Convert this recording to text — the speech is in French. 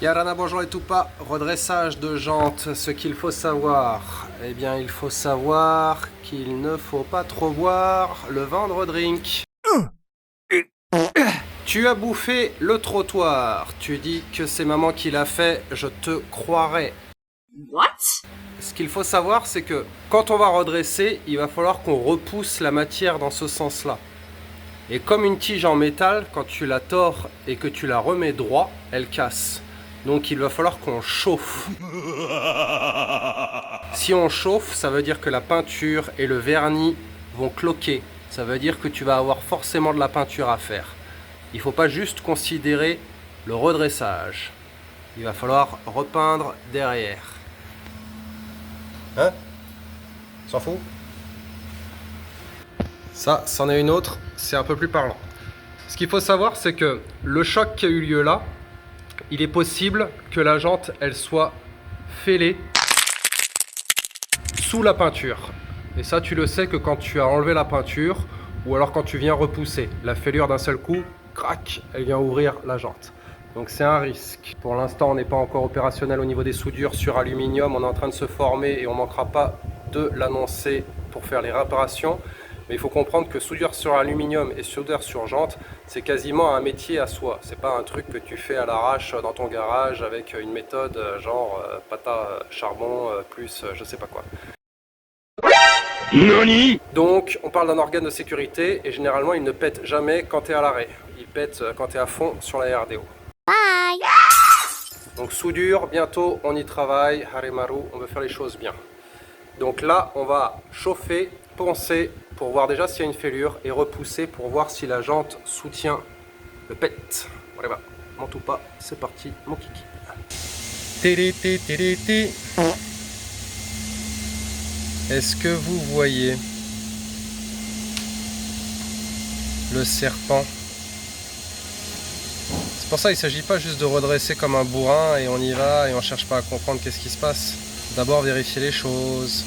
Yarana, bonjour et tout pas, redressage de jantes, ce qu'il faut savoir. Eh bien, il faut savoir qu'il ne faut pas trop boire le vendre drink. Tu as bouffé le trottoir, tu dis que c'est maman qui l'a fait, je te croirais. What? Ce qu'il faut savoir, c'est que quand on va redresser, il va falloir qu'on repousse la matière dans ce sens-là. Et comme une tige en métal, quand tu la tords et que tu la remets droit, elle casse. Donc il va falloir qu'on chauffe. Si on chauffe, ça veut dire que la peinture et le vernis vont cloquer. Ça veut dire que tu vas avoir forcément de la peinture à faire. Il ne faut pas juste considérer le redressage. Il va falloir repeindre derrière. Hein? S'en fout? Ça, c'en est une autre, c'est un peu plus parlant. Ce qu'il faut savoir, c'est que le choc qui a eu lieu là, il est possible que la jante, elle soit fêlée sous la peinture. Et ça, tu le sais que quand tu as enlevé la peinture, ou alors quand tu viens repousser, la fêlure d'un seul coup, crac, elle vient ouvrir la jante. Donc c'est un risque. Pour l'instant, on n'est pas encore opérationnel au niveau des soudures sur aluminium. On est en train de se former et on ne manquera pas de l'annoncer pour faire les réparations. Mais il faut comprendre que soudure sur aluminium et soudure sur jante, c'est quasiment un métier à soi. C'est pas un truc que tu fais à l'arrache dans ton garage avec une méthode genre pata charbon plus je sais pas quoi. Nani? Donc on parle d'un organe de sécurité et généralement il ne pète jamais quand tu es à l'arrêt. Il pète quand tu es à fond sur la RDO. Bye! Donc soudure, bientôt on y travaille, Haremaru, on veut faire les choses bien. Donc là on va chauffer, poncer pour voir déjà s'il y a une fêlure et repousser pour voir si la jante soutient le pet. Voilà, monte ou pas, c'est parti mon kiki. Est-ce que vous voyez le serpent? C'est pour ça qu'il ne s'agit pas juste de redresser comme un bourrin et on y va et on cherche pas à comprendre qu'est-ce qui se passe. D'abord vérifier les choses.